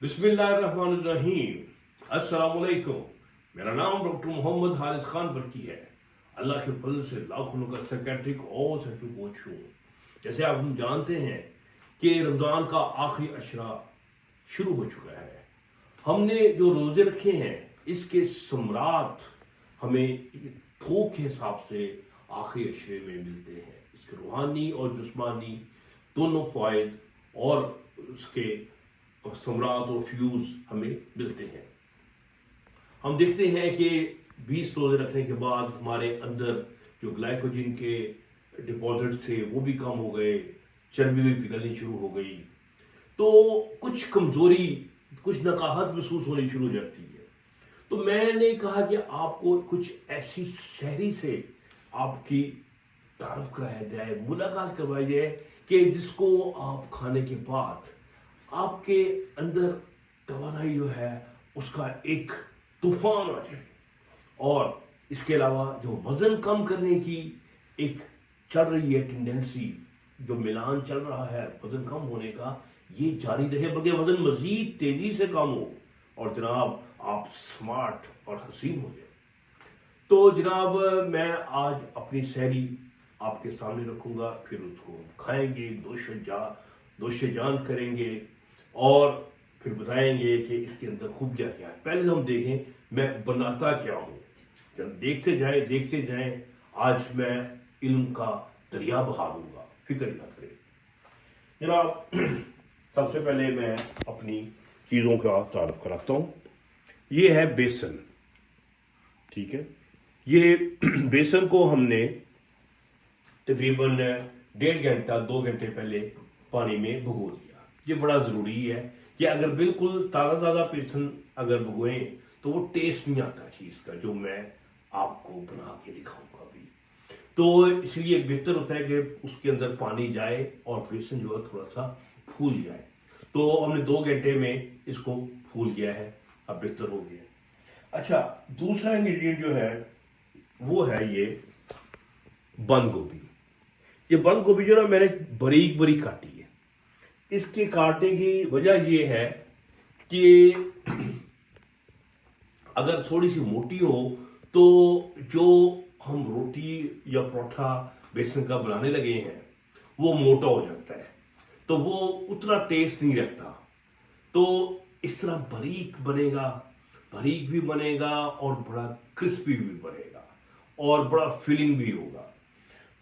बिस्मिल्लाहिर्रहमानिर्रहीम। अस्सलामुअलैकुम। मेरा नाम डॉक्टर मोहम्मद हारिस खान बरकी है। अल्लाह के फजल से लाखों का साइकेट्रिक और साइकिल कोच हूँ। जैसे आप हम जानते हैं कि रमज़ान का आखिरी अशरा शुरू हो चुका है। हमने जो रोज़े रखे हैं इसके समरात हमें थोक के हिसाब से आखिरी अशरे में मिलते हैं। इसके रूहानी और जिस्मानी दोनों फ़ायद और उसके समरात और फ्यूज हमें मिलते हैं। हम देखते हैं कि 20 रोजे रखने के बाद हमारे अंदर जो ग्लाइकोजन के डिपॉजिट थे वो भी कम हो गए, चर्बी भी पिघलनी शुरू हो गई, तो कुछ कमजोरी, कुछ नकाहत महसूस होनी शुरू हो जाती है। तो मैंने कहा कि आपको कुछ ऐसी सहरी से आपकी तारुफ कराया जाए, मुलाकात करवाई जाए कि जिसको आप खाने के बाद आपके अंदर तवानाई जो है उसका एक तूफान आ जाए। और इसके अलावा जो वजन कम करने की एक चल रही है टेंडेंसी, जो मिलान चल रहा है वजन कम होने का, ये जारी रहे, बल्कि वजन मजीद तेजी से कम हो और जनाब आप स्मार्ट और हसीन हो जाए। तो जनाब मैं आज अपनी सहरी आपके सामने रखूंगा, फिर उसको खाएंगे, दोशे जान करेंगे और फिर बताएंगे कि इसके अंदर खूबियाँ क्या है। पहले तो हम देखें मैं बनाता क्या हूँ। जब देखते जाएं, आज मैं इल्म का दरिया बहा दूंगा, फिक्र ना करें जनाब। सबसे पहले मैं अपनी चीज़ों का तारुफ कराता हूँ। ये है बेसन, ठीक है। ये बेसन को हमने तकरीबन 1.5 घंटा 2 घंटे पहले पानी में भिगो दिया। ये बड़ा ज़रूरी है कि अगर बिल्कुल ताज़ा बेसन अगर भिगोएं तो वो टेस्ट नहीं आता चीज़ का, जो मैं आपको बना के दिखाऊंगा अभी। तो इसलिए बेहतर होता है कि उसके अंदर पानी जाए और बेसन जो है थोड़ा सा फूल जाए। तो हमने 2 घंटे में इसको फूल गया है, अब बेहतर हो गया। अच्छा, दूसरा इंग्रेडिएंट जो है वो है ये बंद गोभी। ये बंद गोभी जो ना मैंने बारीक बारीक काटी है। इसके काटने की वजह ये है कि अगर थोड़ी सी मोटी हो तो जो हम रोटी या परोठा बेसन का बनाने लगे हैं वो मोटा हो जाता है, तो वो उतना टेस्ट नहीं रहता। तो इस तरह बारीक भी बनेगा और बड़ा क्रिस्पी भी बनेगा और बड़ा फिलिंग भी होगा।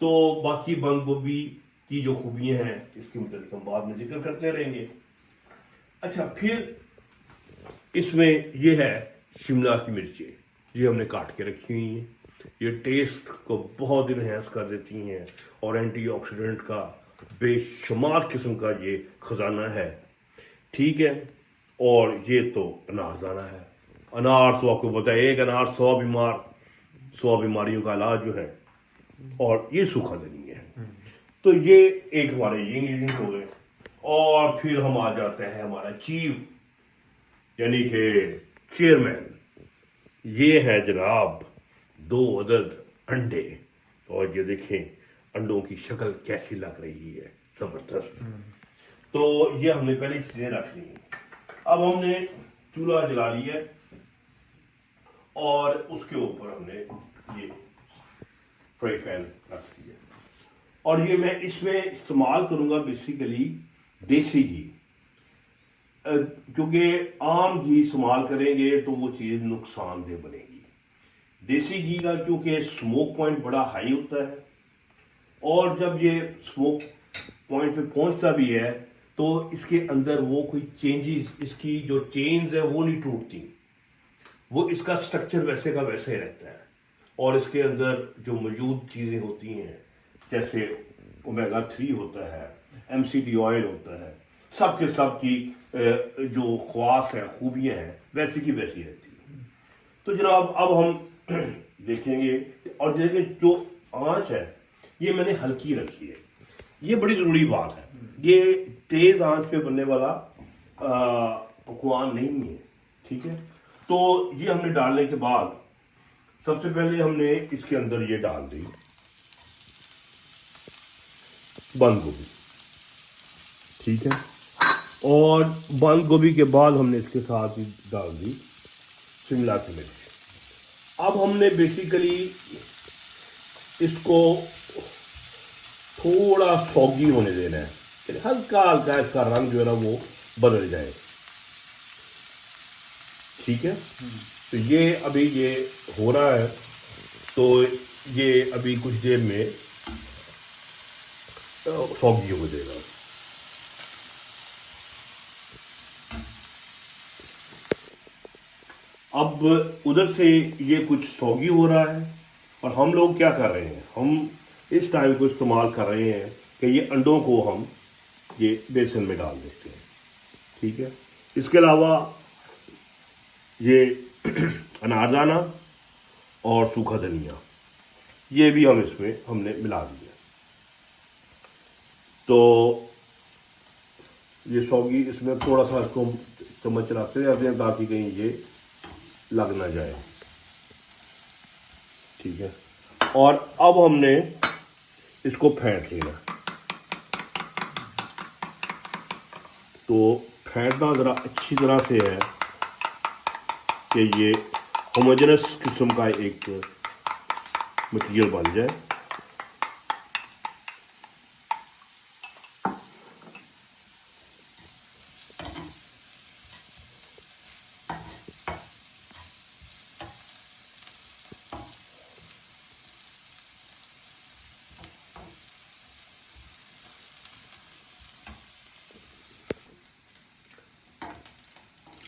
तो बाकी बंद गोभी की जो खूबियां हैं इसके मुताबिक हम बाद में जिक्र करते रहेंगे। अच्छा, फिर इसमें ये है शिमला की मिर्चें, ये हमने काट के रखी हुई हैं। ये टेस्ट को बहुत इनहेंस कर देती हैं और एंटीऑक्सीडेंट का बेशुमार किस्म का ये खजाना है, ठीक है। और ये तो अनारदाना है। अनार तो आपको पता है, एक अनार 100 बीमारियों का इलाज जो है। और ये सूखा धनिया है। तो ये एक हमारे ये इंग्रेडिएंट हो गए। और फिर हम आ जाते हैं हमारा चीफ, यानी कि चेयरमैन। ये है जनाब 2 अदद अंडे, और ये देखें अंडों की शक्ल कैसी लग रही है, जबरदस्त। तो ये हमने पहले चीजें रख ली। अब हमने चूल्हा जला लिया और उसके ऊपर हमने ये फ्राई पैन रख दिया। और ये मैं इसमें इस्तेमाल करूंगा बेसिकली देसी घी, क्योंकि आम घी इस्तेमाल करेंगे तो वो चीज़ नुकसानदेह बनेगी। देसी घी का क्योंकि स्मोक पॉइंट बड़ा हाई होता है, और जब ये स्मोक पॉइंट पे पहुंचता भी है तो इसके अंदर वो कोई चेंजेस, इसकी जो चेन्स है वो नहीं टूटती, वो इसका स्ट्रक्चर वैसे का वैसे ही रहता है। और इसके अंदर जो मौजूद चीज़ें होती हैं जैसे ओमेगा 3 होता है, MCT ऑयल होता है, सब के सब की जो ख्वास है, खूबियाँ हैं, वैसी की वैसी रहती है। तो जनाब अब हम देखेंगे, और देखें जो आँच है ये मैंने हल्की रखी है। ये बड़ी ज़रूरी बात है, ये तेज़ आंच पे बनने वाला पकवान नहीं है, ठीक है। तो ये हमने डालने के बाद सबसे पहले हमने इसके अंदर ये डाल दी बंद गोभी, ठीक है। और बंद गोभी के बाद हमने इसके साथ ही डाल दी शिमला की मिर्च। अब हमने बेसिकली इसको थोड़ा सॉगी होने देना है, हल्का हल्का इसका रंग जो है ना वो बदल जाए। ठीक है, तो ये अभी ये हो रहा है, तो ये अभी कुछ देर में सॉगी हो जाएगा। अब उधर से ये कुछ सॉगी हो रहा है और हम लोग क्या कर रहे हैं, हम इस टाइम को इस्तेमाल कर रहे हैं कि ये अंडों को हम ये बेसन में डाल देते हैं। ठीक है, इसके अलावा ये अनारदाना और सूखा धनिया ये भी हम इसमें हमने मिला दिया। तो ये सौगी इसमें थोड़ा सा इसको चम्मच चलाते रहते हैं ताकि कहीं ये लग ना जाए। ठीक है, और अब हमने इसको फेंट लेना। तो फेंटना ज़रा अच्छी तरह से है कि ये होमोजेनस किस्म का एक मटीरियल बन जाए।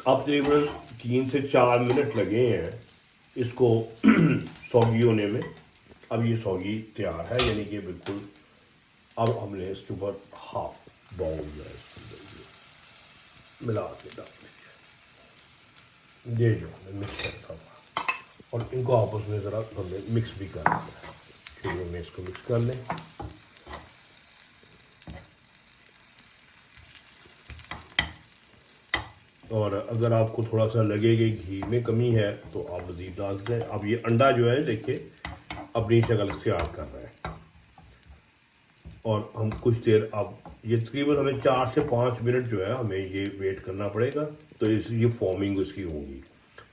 अब तकरीबन 3 से 4 मिनट लगे हैं इसको सौगी होने में। अब ये सौगी तैयार है, यानी कि बिल्कुल। अब हमने इसके ऊपर हाफ बाउल मिला के डाल दिया, ये जो हमने मिक्स करता हुआ, और इनको आपस में ज़रा हमने मिक्स भी कर दिया। ठीक है, मैं इसको मिक्स कर लें। और अगर आपको थोड़ा सा लगे कि घी में कमी है तो आप मज़ीद डाल दें। अब ये अंडा जो है देखिए अपनी शक्ल इख्तियार कर रहा है, और हम कुछ देर अब ये तकरीबन हमें 4 से 5 मिनट जो है हमें ये वेट करना पड़ेगा। तो इस ये फॉर्मिंग इसकी होगी,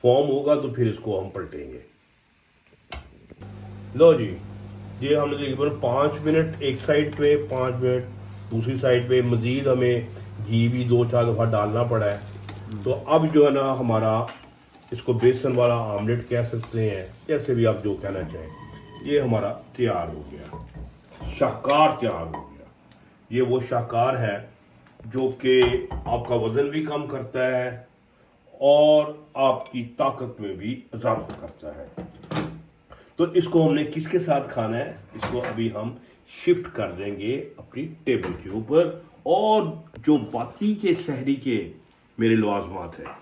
फॉर्म होगा तो फिर इसको हम पलटेंगे। लो जी, ये हमने तकरीबन 5 मिनट एक साइड पे, 5 मिनट दूसरी साइड पे, मज़ीद हमें घी भी 2-4 दफ़ा डालना पड़ा है। तो अब जो है ना हमारा इसको बेसन वाला आमलेट कह सकते हैं, जैसे भी आप जो कहना चाहें, ये हमारा तैयार हो गया, शाहकार तैयार हो गया। ये वो शाहकार है जो कि आपका वज़न भी कम करता है और आपकी ताकत में भी इजाफा करता है। तो इसको हमने किसके साथ खाना है, इसको अभी हम शिफ्ट कर देंगे अपनी टेबल के ऊपर, और जो बाकी के शहरी के मेरे लवाजमात हैं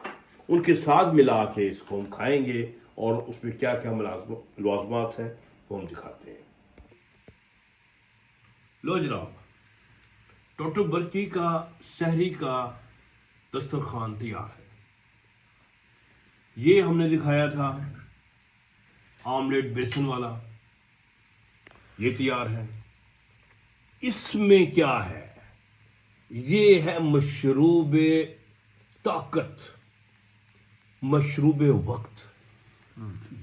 उनके साथ मिला के इसको हम खाएंगे, और उसमें क्या क्या लवाजमात हैं वो हम दिखाते हैं। लो जनाब, डॉक्टर बर्की का शहरी का दस्तरखान तैयार है। ये हमने दिखाया था आमलेट बेसन वाला, ये तैयार है। इसमें क्या है, ये है मशरूब ताकत, मशरूब वक्त।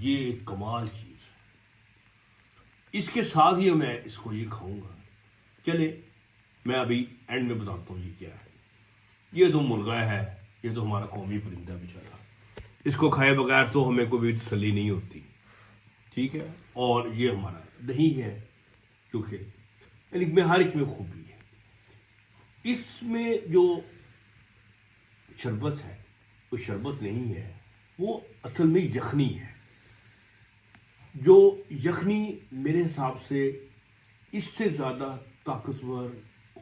ये एक कमाल चीज है। इसके साथ ही मैं इसको ये खाऊंगा। चले मैं अभी एंड में बताता हूँ ये क्या है। ये तो मुर्गा है, ये तो हमारा कौमी परिंदा बेचारा, इसको खाए बगैर तो हमें कोई भी तसल्ली नहीं होती। ठीक है, और ये हमारा दही है, क्योंकि यानी में हर एक में खूबी है। इसमें जो शरबत है वो शरबत नहीं है, वो असल में यखनी है। जो यखनी मेरे हिसाब से इससे ज़्यादा ताकतवर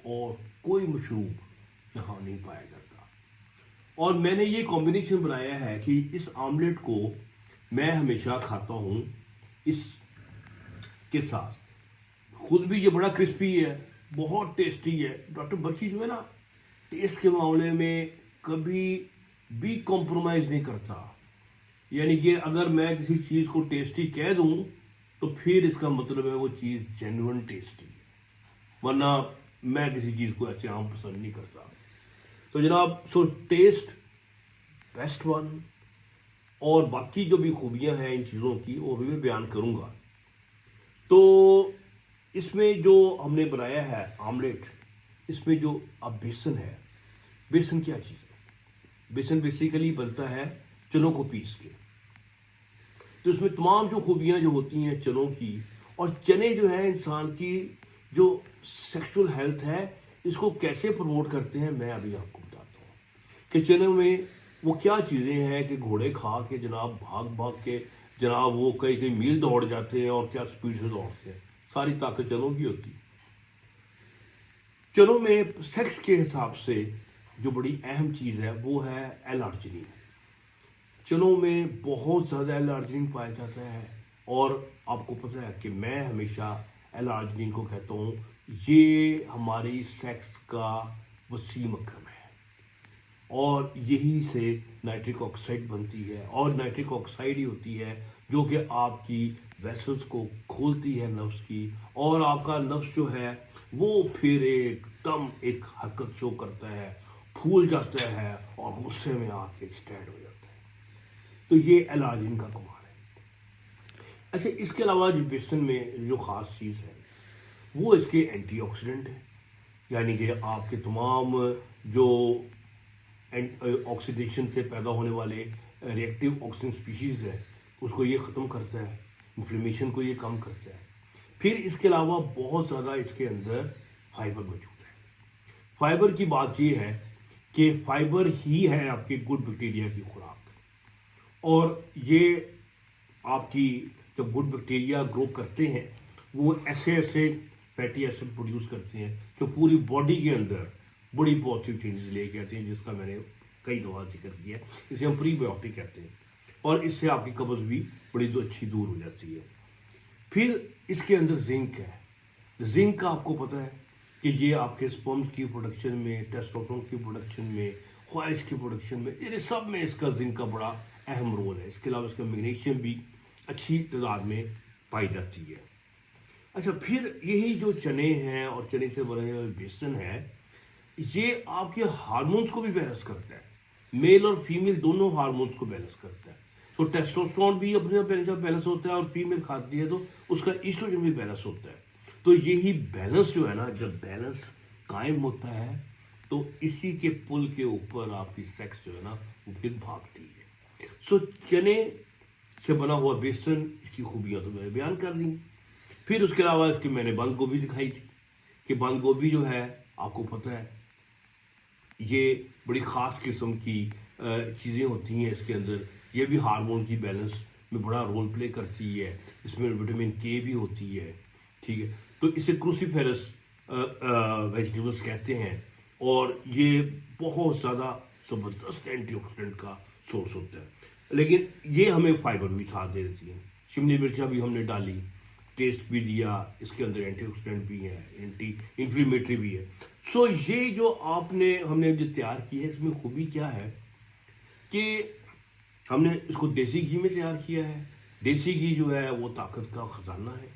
और कोई मशरूब यहाँ नहीं पाया जाता। और मैंने ये कॉम्बिनेशन बनाया है कि इस आमलेट को मैं हमेशा खाता हूँ इसके साथ। खुद भी ये बड़ा क्रिस्पी है, बहुत टेस्टी है। डॉक्टर बर्की जो है ना, टेस्ट के मामले में कभी भी कॉम्प्रोमाइज़ नहीं करता। यानी कि अगर मैं किसी चीज़ को टेस्टी कह दूं तो फिर इसका मतलब है वो चीज़ जेन्युइन टेस्टी है, वरना मैं किसी चीज़ को ऐसे आम पसंद नहीं करता। तो जनाब सो टेस्ट बेस्ट वन, और बाकी जो भी खूबियां हैं इन चीज़ों की वो भी मैं बयान करूंगा। तो इसमें जो हमने बनाया है आमलेट, इसमें जो अब बेसन है, बेसन क्या चीज़ है? बेसन बेसिकली बनता है चनों को पीस के। तो इसमें तमाम जो खूबियाँ जो होती हैं चनों की, और चने जो है इंसान की जो सेक्सुअल हेल्थ है इसको कैसे प्रमोट करते हैं मैं अभी आपको बताता हूँ कि चने में वो क्या चीज़ें हैं कि घोड़े खा के जनाब भाग भाग के जनाब वो कई कई मील दौड़ जाते हैं, और क्या स्पीड से दौड़ते हैं, सारी ताकत चनों की होती है। चनों में सेक्स के हिसाब से जो बड़ी अहम चीज़ है वो है एल-आर्जिनिन। चनों में बहुत ज़्यादा एल-आर्जिनिन पाया जाता है, और आपको पता है कि मैं हमेशा एल-आर्जिनिन को कहता हूँ ये हमारी सेक्स का वसीम अक्रम है, और यही से नाइट्रिक ऑक्साइड बनती है, और नाइट्रिक ऑक्साइड ही होती है जो कि आपकी वेसल्स को खोलती है नफ्स की, और आपका नफ्स जो है वो फिर एकदम एक हरकत शो करता है, फूल जाता है और गुस्से में आके स्टैंड हो जाता है। तो ये एल-आर्जिनिन का कमाल है। अच्छा, इसके अलावा जो बेसन में जो ख़ास चीज़ है वो इसके एंटीऑक्सीडेंट है, यानी कि आपके तमाम जो ऑक्सीडेशन से पैदा होने वाले रिएक्टिव ऑक्सीजन स्पीशीज़ है उसको ये ख़त्म करता है, इन्फ्लेमेशन को ये कम करता है। फिर इसके अलावा बहुत ज़्यादा इसके अंदर फाइबर मौजूद है। फाइबर की बात ये है कि फाइबर ही है आपके गुड बैक्टीरिया की खुराक, और ये आपकी जब गुड बैक्टीरिया ग्रो करते हैं वो ऐसे ऐसे फैटी एसिड प्रोड्यूस करते हैं जो पूरी बॉडी के अंदर बड़ी पॉजिटिव चेंजेस लेके आते हैं, जिसका मैंने कई दफ़ा जिक्र किया। इसे हम प्रीबायोटिक कहते हैं, और इससे आपकी कब्ज़ भी बड़ी तो अच्छी दूर हो जाती है। फिर इसके अंदर जिंक है। जिंक का आपको पता है कि ये आपके स्पर्म्स की प्रोडक्शन में, टेस्टोस्टेरोन की प्रोडक्शन में, ख्वाहिश की प्रोडक्शन में, ये सब में इसका जिंक का बड़ा अहम रोल है। इसके अलावा इसका मैग्नीशियम भी अच्छी तादाद में पाई जाती है। अच्छा, फिर यही जो चने हैं और चने से बने हुए बेसन है, ये आपके हार्मोन्स को भी बैलेंस करता है। मेल और फीमेल दोनों हार्मोन्स को बैलेंस करता है। तो टेस्टोस्टेरोन भी अपने जब बैलेंस होता है और फीमेल खाती है तो उसका ईस्ट्रोजन भी बैलेंस होता है। तो यही बैलेंस जो है ना, जब बैलेंस कायम होता है तो इसी के पुल के ऊपर आपकी सेक्स जो है ना वो फिर भागती है। सो चने से बना हुआ बेसन, इसकी खूबियाँ तो मैंने बयान कर दी। फिर उसके अलावा इसकी मैंने बंद गोभी दिखाई थी कि बंद गोभी जो है आपको पता है ये बड़ी ख़ास किस्म की चीज़ें होती हैं इसके अंदर। ये भी हार्मोन की बैलेंस में बड़ा रोल प्ले करती है। इसमें विटामिन के भी होती है, ठीक है। तो इसे क्रूसीफेरस वेजिटेबल्स कहते हैं, और ये बहुत ज़्यादा ज़बरदस्त एंटीऑक्सीडेंट का सोर्स होता है। लेकिन ये हमें फाइबर भी साथ दे देती है। शिमला मिर्चा भी हमने डाली, टेस्ट भी दिया, इसके अंदर एंटीऑक्सीडेंट भी है, एंटी इन्फ्लेमेटरी भी है। सो ये जो हमने जो तैयार की है इसमें खूबी क्या है कि हमने इसको देसी घी में तैयार किया है। देसी घी जो है वो ताकत का ख़जाना है।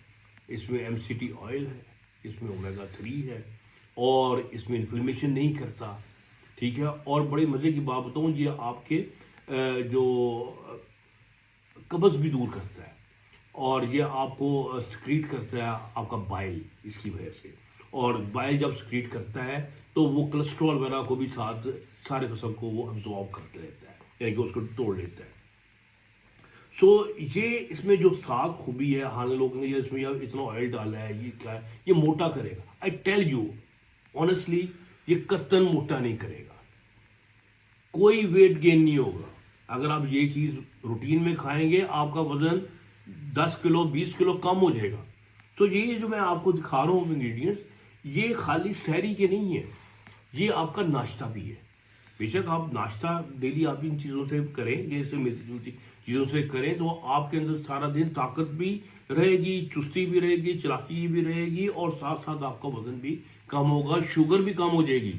इसमें MCT ऑयल है, इसमें ओमेगा 3 है, और इसमें इन्फ्लेमेशन नहीं करता, ठीक है। और बड़े मज़े की बात बताऊँ, ये आपके जो कब्ज़ भी दूर करता है, और ये आपको स्क्रीट करता है आपका बाइल इसकी वजह से। और बाइल जब स्क्रीट करता है तो वो कोलेस्ट्रॉल वगैरह को भी साथ सारे किस्म को वो अब्जॉर्ब करते रहता है, यानी कि उसको तोड़ लेता है। सो ये इसमें जो सात खूबी है, हाँ लोग कहेंगे इसमें यार इतना ऑयल डाला है, ये क्या है, ये मोटा करेगा। आई टेल यू ऑनेस्टली, ये कतन मोटा नहीं करेगा, कोई वेट गेन नहीं होगा। अगर आप ये चीज़ रूटीन में खाएंगे आपका वजन 10 किलो 20 किलो कम हो जाएगा। तो ये जो मैं आपको दिखा रहा हूँ इंग्रेडिएंट्स, ये खाली सहरी के नहीं है, ये आपका नाश्ता भी है। बेशक आप नाश्ता डेली आप इन चीज़ों से करें, जैसे मिलती जुलती चीज़ों से करें, तो आपके अंदर सारा दिन ताकत भी रहेगी, चुस्ती भी रहेगी, चालाकी भी रहेगी, और साथ साथ आपका वजन भी कम होगा, शुगर भी कम हो जाएगी,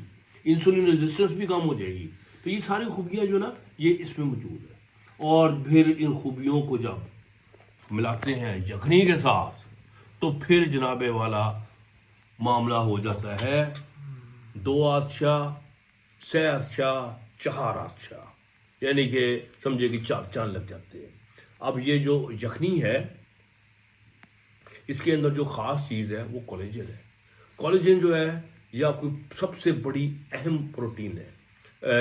इंसुलिन रेजिस्टेंस भी कम हो जाएगी। तो ये सारी खूबियाँ जो ना ये इसमें मौजूद है। और फिर इन खूबियों को जब मिलाते हैं यखनी के साथ तो फिर जनाबे वाला मामला हो जाता है 2 आदशाह सै अच्छा चार अच्छा, यानी कि समझे कि चार चांद लग जाते हैं। अब ये जो यखनी है, इसके अंदर जो ख़ास चीज़ है वो कोलेजन है। कोलेजन जो है ये आपकी सबसे बड़ी अहम प्रोटीन है,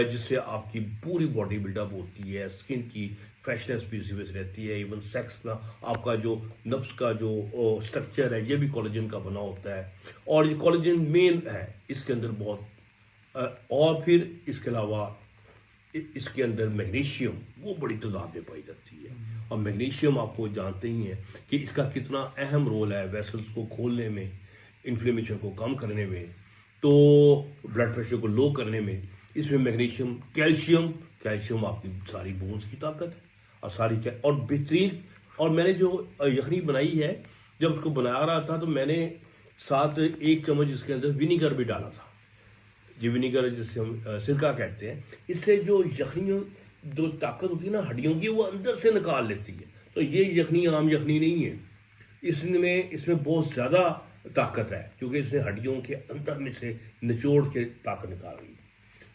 जिससे आपकी पूरी बॉडी बिल्डअप होती है, स्किन की फ्रेशनेस भी इसी वजह से रहती है। इवन सेक्स का आपका जो नफ्स का जो स्ट्रक्चर है ये भी कोलेजन का बना होता है, और ये कोलेजन मेन है इसके अंदर बहुत। और फिर इसके अलावा इसके अंदर मैग्नीशियम वो बड़ी तादाद में पाई जाती है, और मैग्नीशियम आपको जानते ही हैं कि इसका कितना अहम रोल है वेसल्स को खोलने में, इन्फ्लेमेशन को कम करने में, तो ब्लड प्रेशर को लो करने में। इसमें मैग्नीशियम, कैल्शियम, कैल्शियम आपकी सारी बोन्स की ताकत है, और और बेहतरीन। और मैंने जो यखनी बनाई है, जब उसको बना रहा था तो मैंने साथ 1 चम्मच इसके अंदर विनीगर भी डाला था। ये विनीगर जिसे हम सिरका कहते हैं, इससे जो यखनी जो ताकत होती है ना हड्डियों की, वो अंदर से निकाल लेती है। तो ये यखनी आम यखनी नहीं है, इसमें बहुत ज़्यादा ताकत है, क्योंकि इसने हड्डियों के अंदर में से निचोड़ के ताकत निकाल रही है।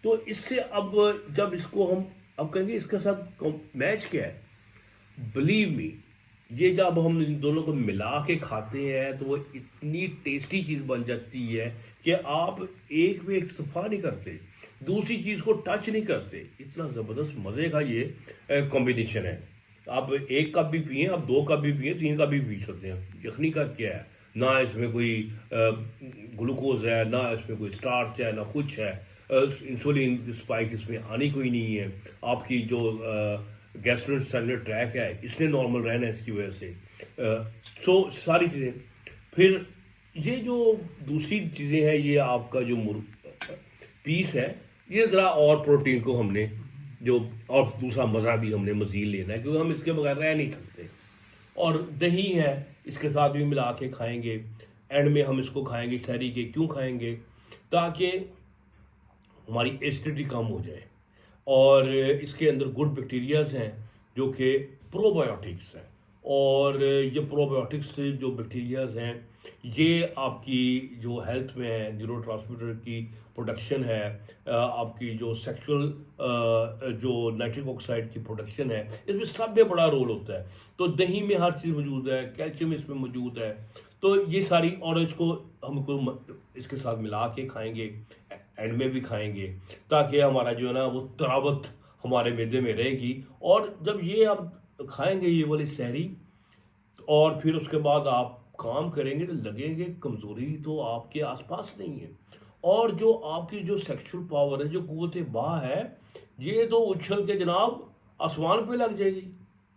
तो इससे अब जब इसको हम अब कहेंगे इसके साथ मैच क्या है, बिलीव मी, ये जब हम इन दोनों को मिला के खाते हैं तो वो इतनी टेस्टी चीज़ बन जाती है कि आप एक भी इक्तफा नहीं करते, दूसरी चीज़ को टच नहीं करते। इतना ज़बरदस्त मज़े का ये कॉम्बिनेशन है। आप 1 कप भी पिए, आप 2 कप भी पिए, 3 कप भी पी सकते हैं। यखनी का क्या है, ना इसमें कोई ग्लूकोज है, ना इसमें कोई स्टार्च है, ना कुछ है। इंसुलिन स्पाइक इसमें आनी कोई नहीं है। आपकी जो गैस्ट्रोइंटेस्टाइनल ट्रैक है इसने नॉर्मल रहना है इसकी वजह से। सो सारी चीज़ें। फिर ये जो दूसरी चीज़ें हैं, ये आपका जो पीस है, ये ज़रा और प्रोटीन को हमने जो और दूसरा मज़ा भी हमने मज़ीद लेना है, क्योंकि हम इसके बगैर रह नहीं सकते। और दही है, इसके साथ भी मिला के खाएंगे। एंड में हम इसको खाएंगे सहरी के। क्यों खाएंगे? ताकि हमारी एसिडिटी कम हो जाए, और इसके अंदर गुड बैक्टीरियाज हैं जो कि प्रोबायोटिक्स हैं। और ये प्रोबायोटिक्स जो बैक्टीरियाज हैं ये आपकी जो हेल्थ में है, न्यूरोट्रांसमीटर की प्रोडक्शन है, आपकी जो सेक्सुअल जो नाइट्रिक ऑक्साइड की प्रोडक्शन है, इसमें सब में बड़ा रोल होता है। तो दही में हर चीज़ मौजूद है, कैल्शियम इसमें मौजूद है। तो ये सारी, और इसको हमको इसके साथ मिला के खाएंगे, एंड में भी खाएंगे, ताकि हमारा जो है ना वो तरावत हमारे मैदे में रहेगी। और जब ये आप खाएंगे ये वाली सहरी, और फिर उसके बाद आप काम करेंगे तो लगेंगे कमज़ोरी तो आपके आसपास नहीं है। और जो आपकी जो सेक्सुअल पावर है, जो कुव्वत बाह है, ये तो उछल के जनाब आसमान पे लग जाएगी।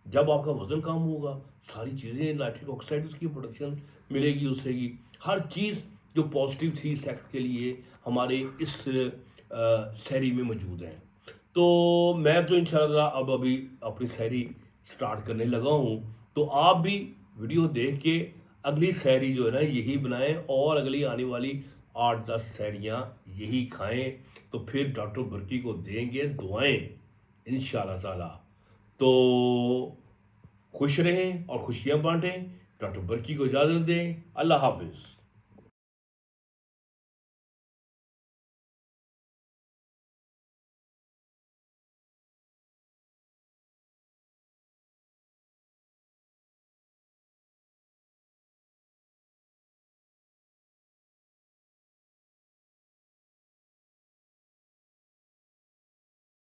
जब आपका वज़न कम होगा, सारी चीज़ें, नाइट्रिक ऑक्साइड की प्रोडक्शन मिलेगी उससे की, हर चीज़ जो पॉजिटिव थी सेक्स के लिए हमारे इस सहरी में मौजूद है। तो मैं तो इंशाल्लाह अब अभी अपनी सहरी स्टार्ट करने लगा हूँ। तो आप भी वीडियो देख के अगली सहरी जो है ना यही बनाएं, और अगली आने वाली 8-10 सहरियाँ यही खाएं। तो फिर डॉक्टर बरकी को देंगे दुआएं इंशाल्लाह ताला। तो खुश रहें और खुशियाँ बांटें। डॉक्टर बरकी को इजाज़त दें। अल्लाह हाफिज़।